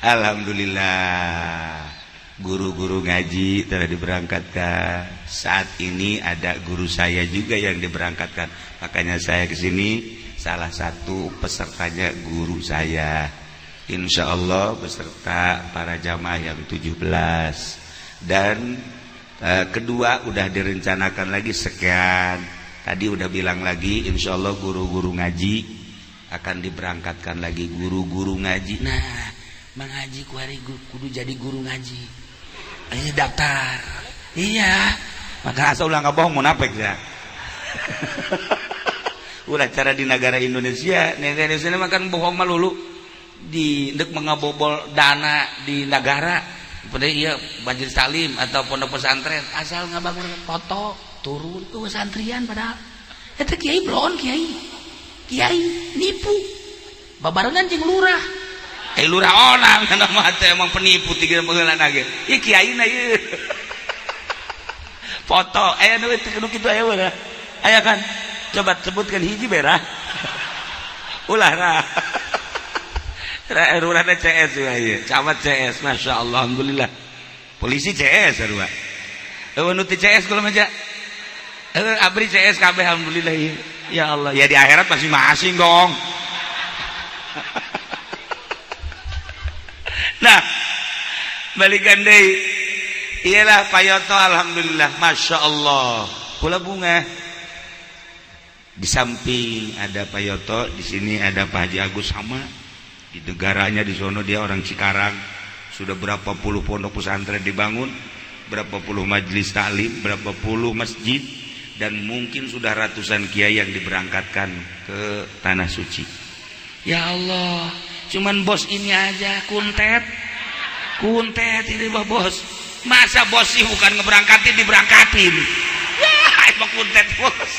Alhamdulillah. Guru-guru ngaji telah diberangkatkan. Saat ini ada guru saya juga yang diberangkatkan. Makanya saya ke sini, salah satu pesertanya guru saya. Insya Allah beserta para jamaah yang 17. Dan kedua udah direncanakan lagi sekian. Tadi udah bilang lagi, insya Allah guru-guru ngaji akan diberangkatkan lagi. Guru-guru ngaji. Nah, mengaji kuari kudu jadi guru ngaji. Ini daftar. Iya. Maka asal ulah ngabohong munafik ya. Ulah cara di negara Indonesia makan bohong malulu. Di dek mengabobol dana di negara. Pada iya majelis talim atau pondok pesantren, asal ngabangun foto turun ke pesantren padahal. Eta kiai blon kiai. Kiai nipu. Babarengan jeung lurah. Lurah onang nama teh emang penipu tiga pengelan lagi. Ieu kiaina ieu. Foto nu kitu aya mah. Aya kan? Coba sebutkan hiji berah. Ulah ra. Lurahna CS ieu. Camat CS, Masya Allah, alhamdulillah. Polisi CS sarua. Nu teh CS kula mah abri CS kabeh alhamdulillah ieu. Ya Allah, ya di akhirat masing-masing dong. Nah, balikan deui. Iyalah Pak Yoto, alhamdulillah, Masya Allah. Kula bunga. Di samping ada Pak Yoto, di sini ada Pak Haji Agus sama. Di negaranya di sono dia orang Cikarang. Sudah berapa puluh pondok pesantren dibangun, berapa puluh majelis taklim, berapa puluh masjid. dan mungkin sudah ratusan kiai yang diberangkatkan ke tanah suci. Ya Allah, cuman bos ini aja kuntet ini bah bos. Masa bos sih bukan ngeberangkatin diberangkatin. Ya, emang kuntet bos.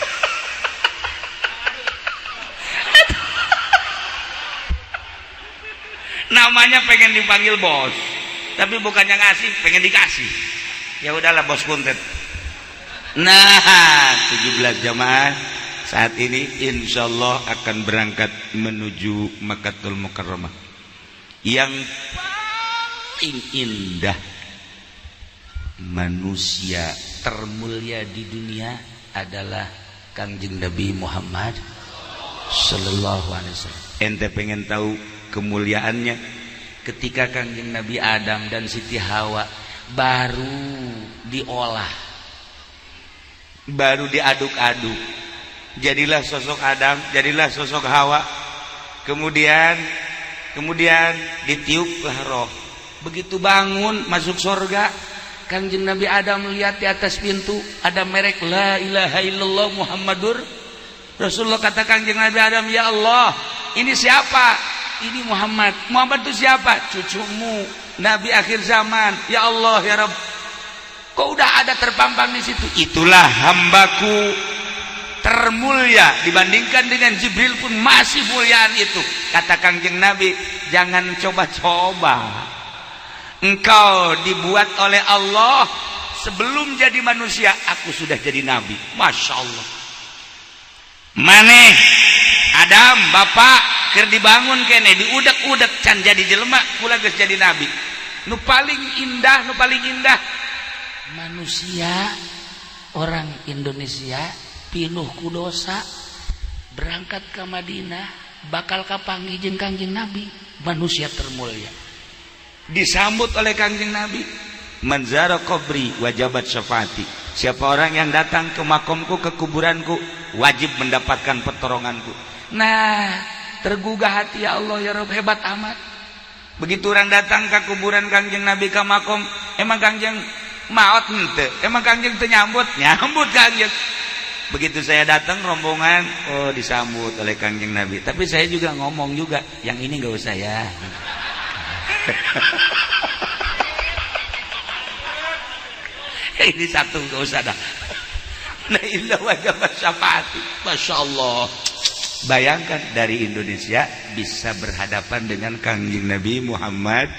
Namanya pengen dipanggil bos, tapi bukannya ngasih, pengen dikasih. Ya udahlah bos kuntet. Nah, 17 jamaah saat ini insyaallah akan berangkat menuju Makkatul Mukarramah. Yang paling indah manusia termulia di dunia adalah Kangjeng Nabi Muhammad sallallahu alaihi wasallam. Ente pengen tahu kemuliaannya? Ketika Kangjeng Nabi Adam dan Siti Hawa baru diolah, baru diaduk-aduk, jadilah sosok Adam, jadilah sosok Hawa. Kemudian ditiuplah roh. Begitu bangun masuk surga, Kangjeng Nabi Adam lihat di atas pintu ada merek la ilaha illallah Muhammadur Rasulullah. Kata Kangjeng Nabi Adam, ya Allah, ini siapa? Ini Muhammad. Muhammad itu siapa? Cucumu, Nabi akhir zaman. Ya Allah, ya Rabb, kok udah ada terpampang di situ? Itulah hambaku termulia, dibandingkan dengan Jibril pun masih muliaan itu. Kata Kangjeng Nabi, jangan coba-coba. Engkau dibuat oleh Allah sebelum jadi manusia, aku sudah jadi nabi. Masya Allah. Maneh Adam bapak keur dibangun kene diudak-udak can jadi jelema, kula geus jadi nabi. Nu paling indah manusia, orang Indonesia pinuh ku dosa, berangkat ke Madinah bakal kapanggih jeung Kangjeng Nabi, manusia termulia. Disambut oleh Kangjeng Nabi, manzara qabri wajabat syafaati. Siapa orang yang datang ke makomku, ke kuburanku, wajib mendapatkan pertolonganku. Nah, tergugah hati, ya Allah ya Rabb, hebat amat. Begitu orang datang ke kuburan Kangjeng Nabi, ke makom, emang Kangjeng maot henteu? Emang Kangjeng teu nyambut? Nyambut Kangjeng. Begitu saya datang rombongan, oh disambut oleh Kangjeng Nabi. Tapi saya juga ngomong juga, yang ini enggak usah ya. Ini satu enggak usah dah. Nah, illa wajabat syafaati. Masya Allah. Bayangkan dari Indonesia bisa berhadapan dengan Kangjeng Nabi Muhammad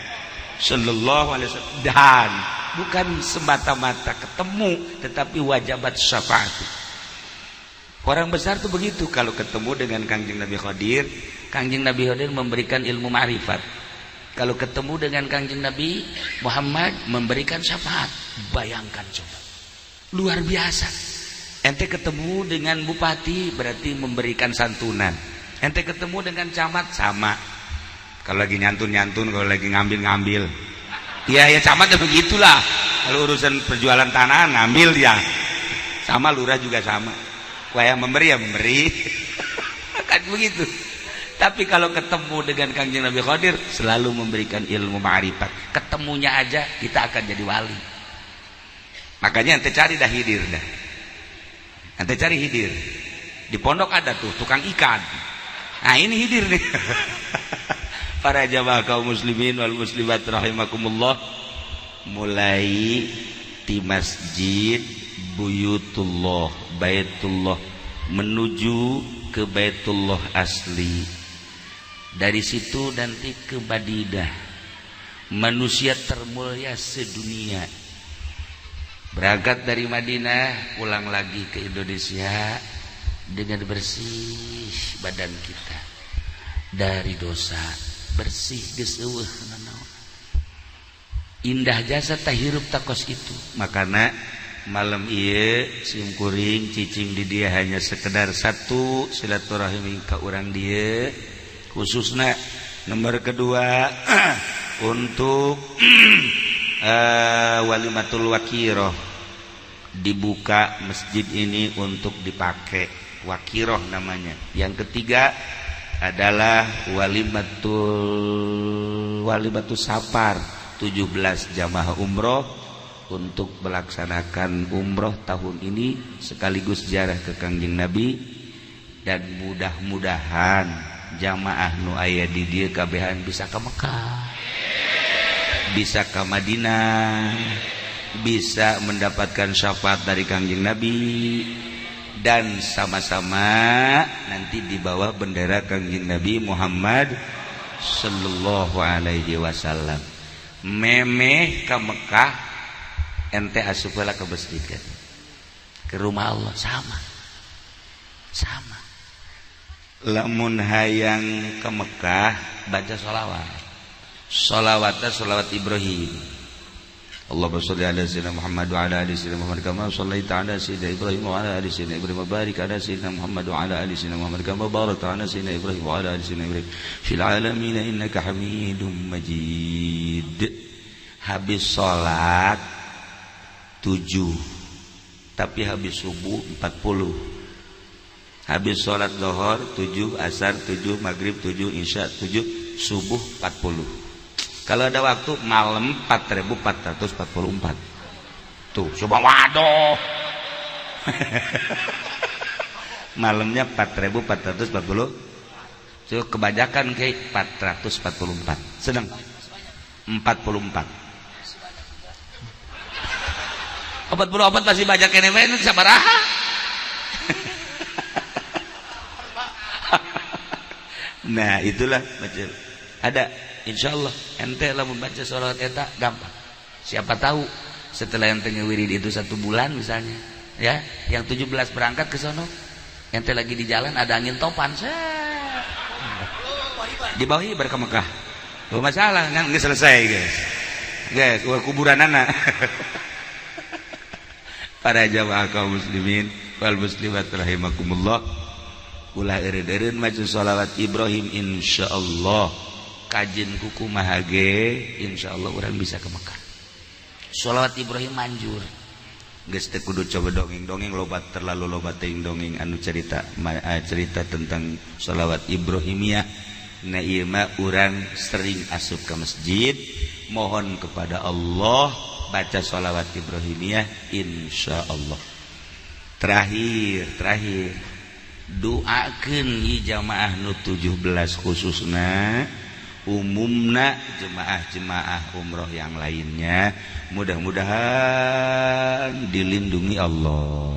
sallallahu alaihi wasallam, dan bukan semata-mata ketemu, tetapi wajabat syafaati. Orang besar tuh begitu, kalau ketemu dengan Kangjeng Nabi Khadir, Kangjeng Nabi Khadir memberikan ilmu ma'rifat. Kalau ketemu dengan Kangjeng Nabi Muhammad memberikan syafaat. Bayangkan coba, luar biasa. Ente ketemu dengan bupati berarti memberikan santunan. Ente ketemu dengan camat sama. Kalau lagi nyantun-nyantun, kalau lagi ngambil-ngambil. Ya camat ya begitulah. Kalau urusan perjualan tanah ngambil dia. Sama lurah juga sama. Wah, yang memberi ya memberi. Kan begitu. Tapi kalau ketemu dengan Kangjeng Nabi Khadir selalu memberikan ilmu ma'rifat. Ketemunya aja kita akan jadi wali. Makanya ente cari dah hidir dah. Ente cari hidir. Di pondok ada tuh tukang ikan. Nah, ini hidir nih. Para jamaah kaum muslimin wal muslimat rahimakumullah, mulai di masjid Buyutullah, Baitullah, menuju ke Baitullah asli. Dari situ nanti ke Madinah, manusia termulia sedunia. Berangkat dari Madinah, pulang lagi ke Indonesia dengan bersih badan kita dari dosa, bersih geus eueuh nanaon. Indah jasa tahirup takos itu. Makana malam ieu sim kuring cicing di dia hanya sekedar satu silaturahmi ka urang dieu, khususnya nomor kedua untuk walimatul wakiroh, dibuka masjid ini untuk dipakai wakiroh namanya. Yang ketiga adalah walimatul safar, 17 jamaah umroh untuk melaksanakan umroh tahun ini sekaligus ziarah ke Kangjeng Nabi, dan mudah-mudahan jamaah nu aya di dieu kabehan bisa ke Mekah, bisa ke Madinah, bisa mendapatkan syafaat dari Kangjeng Nabi, dan sama-sama nanti di bawah bendera Kangjeng Nabi Muhammad sallallahu alaihi wasallam. Memeh ke Mekah, ente asup heula ke masjid kan, ke rumah Allah, sama lamun hayang ke Mekah baca sholawatnya sholawat Ibrahim. Allahumma sholli ala sayyidina Muhammad wa ala ali sayyidina Muhammad kama shallaita ala sayyidina Ibrahim wa ala ali sayyidina Ibrahim wa barik ala sayyidina Muhammad wa ala ali sayyidina Muhammad kama barakta ala sayyidina Ibrahim wa ala ali sayyidina Ibrahim fil alamin innaka Hamidum Majid. Habis salat 7, tapi habis subuh 40. Habis sholat zuhur 7, asar 7, maghrib 7, isya 7, subuh 40. Kalau ada waktu malam 4444. Tuh, coba waduh. Malamnya 4440. Coba kebanyakan kayak 444. Sedang 44. 44 masih banyak kene we sabaraha. Nah, itulah macam ada. Insyaallah ente lah membaca sholawat eta gampang. Siapa tahu setelah ente ngewirid itu 1 bulan misalnya, ya, yang 17 berangkat ke sono, ente lagi di jalan ada angin topan, di bawah ibar ke Mekah. Oh, masalah kan nggak selesai guys, kuburan anak. Para jamaah kaum muslimin wal muslimat rahimakumullah, ulah eureun-eureun maca sholawat Ibrahim insyaallah. Kajen kuku mahage, insyaallah orang bisa ke Mekah. Sholawat Ibrahim manjur. Geus teu kudu coba dongeng-dongeng loba, terlalu loba teuing dongeng anu cerita tentang sholawat Ibrahimiyah. Na ieu mah urang sering asup ke masjid, mohon kepada Allah baca sholawat Ibrahimiyah insyaallah. Terakhir doakeun ieu jamaah nu 17 khususna, umumna jemaah umroh yang lainnya, mudah-mudahan dilindungi Allah,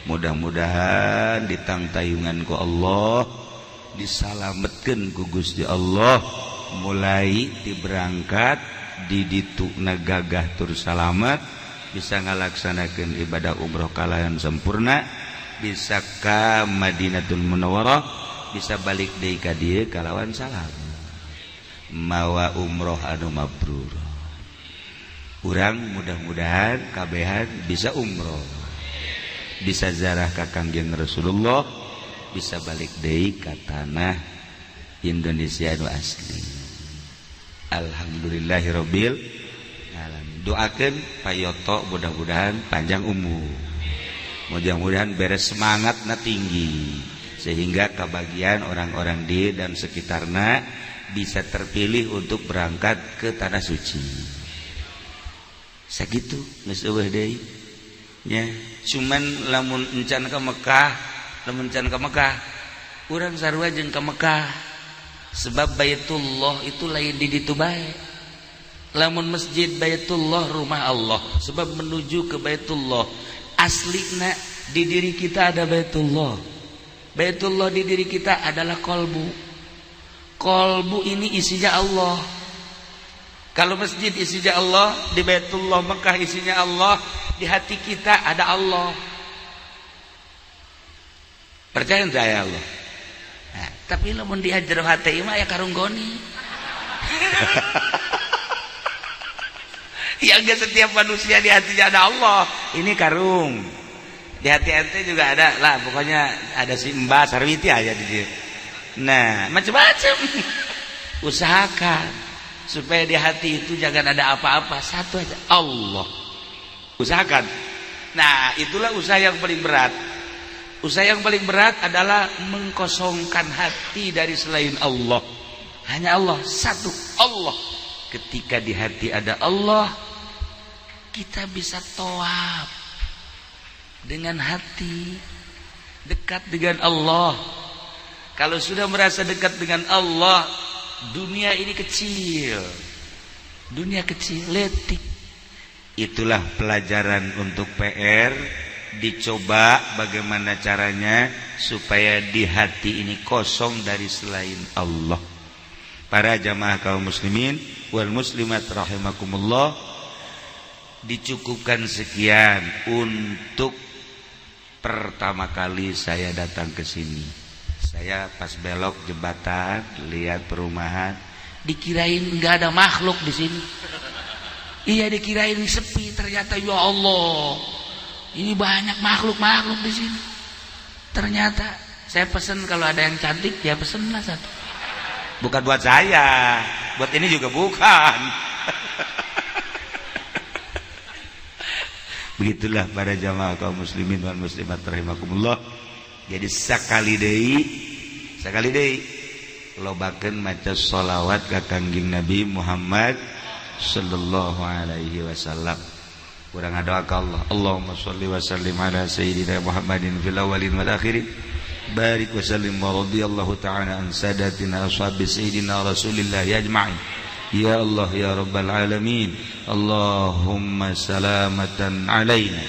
mudah-mudahan ditangtayungan ku Allah, disalametkeun ku Gusti Allah, mulai diberangkat di ditu nagagah tur salamet, bisa ngalaksanakeun ibadah umroh kalayan sempurna, bisa ka Madinatul Munawwarah, bisa balik deui ka dieu kalawan salam, mawa umroh anu mabrur. Urang mudah-mudahan kabehan bisa umroh, bisa ziarah ka Kangjeng Rasulullah, bisa balik deui ka tanah Indonesia anu asli. Alhamdulillahirabbil alamin. Doakeun payoto mudah-mudahan panjang umur. Mudah-mudahan beres semangatna tinggi, sehingga kebagian orang-orang di dan sekitarnya bisa terpilih untuk berangkat ke tanah suci. Sakitu geus eueuh deui nya. Cuman lamun encan ke Mekah, urang sarua jeung ke Mekah, sebab Baitullah itu lain di ditu bae. Lamun masjid Baitullah rumah Allah, sebab menuju ke Baitullah aslina di diri kita ada Baitullah. Baitullah di diri kita adalah kolbu. Kolbu ini isinya Allah. Kalau masjid isinya Allah, di Baitullah Mekah isinya Allah, di hati kita ada Allah. Percaya saya Allah. Nah, tapi lamun di jero hati mah ya karung goni. Ya enggak, setiap manusia di hatinya ada Allah. Ini karung. Di hati ente juga ada lah, pokoknya ada si Mbak Sarwiti aja di dia. Nah, macam-macam. Usahakan supaya di hati itu jangan ada apa-apa, satu aja, Allah. Usahakan. Nah, itulah usaha yang paling berat. Usaha yang paling berat adalah mengkosongkan hati dari selain Allah. hanya Allah, satu Allah. Ketika di hati ada Allah, kita bisa tawaf dengan hati, dekat dengan Allah. Kalau sudah merasa dekat dengan Allah, dunia ini kecil, dunia kecil, letik. Itulah pelajaran untuk PR. Dicoba bagaimana caranya supaya di hati ini kosong dari selain Allah. Para jamaah kaum muslimin wal muslimat rahimakumullah, dicukupkan sekian untuk pertama kali saya datang ke sini. Saya pas belok jembatan, lihat perumahan, dikirain nggak ada makhluk di sini. Iya, dikirain sepi, ternyata ya Allah, ini banyak makhluk di sini. Ternyata saya pesen kalau ada yang cantik, ya pesenlah satu. Bukan buat saya, buat ini juga bukan. Begitulah para jamaah kaum muslimin wal muslimat rahimakumullah. Jadi sakali deui lobakeun maca sholawat ka Kangjeng Nabi Muhammad sallallahu alaihi wasallam. Urang ngadoa ka Allah, Allahumma sholli wa sallim ala sayyidina Muhammadin fil awwalin wal akhirin. Barik wa sallim wa radiyallahu ta'ala an sadatina ashabi sayyidina Rasulillah ajma'in. Ya Allah ya rabbal alamin, Allahumma salamatan alaina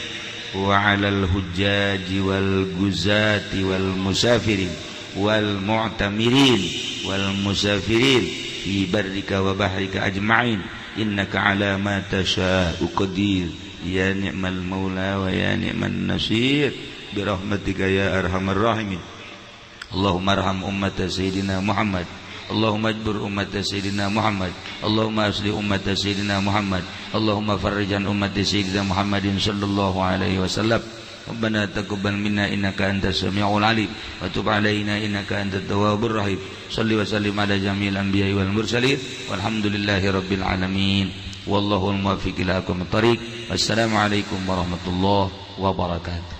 wa alal hujjaji wal guzati wal musafirin wal mu'tamirin wal musafirin fi barrika wa bahrika ajma'in. Innaka ala ma tasha'u qadir. Ya ni'mal maula wa ya ni'man nasir. Birahmatika ya arhamar rahimin. Allahumma arham ummata sayyidina Muhammad. Allahumma ajbur ummata sayyidina Muhammad. Allahumma asli ummata sayyidina Muhammad. Allahumma farrijan ummata sayyidina Muhammadin sallallahu alaihi wasallam. Rabbana taqabbal minna innaka antas samiul alim wa tub alaina innaka antat tawwabur rahim. Shalli wa sallim ala jamil anbiya'i wal mursalin walhamdulillahi rabbil alamin. Wallahu al-muwaffiq ila aqwamit thariq. Wassalamu alaikum warahmatullahi wabarakatuh.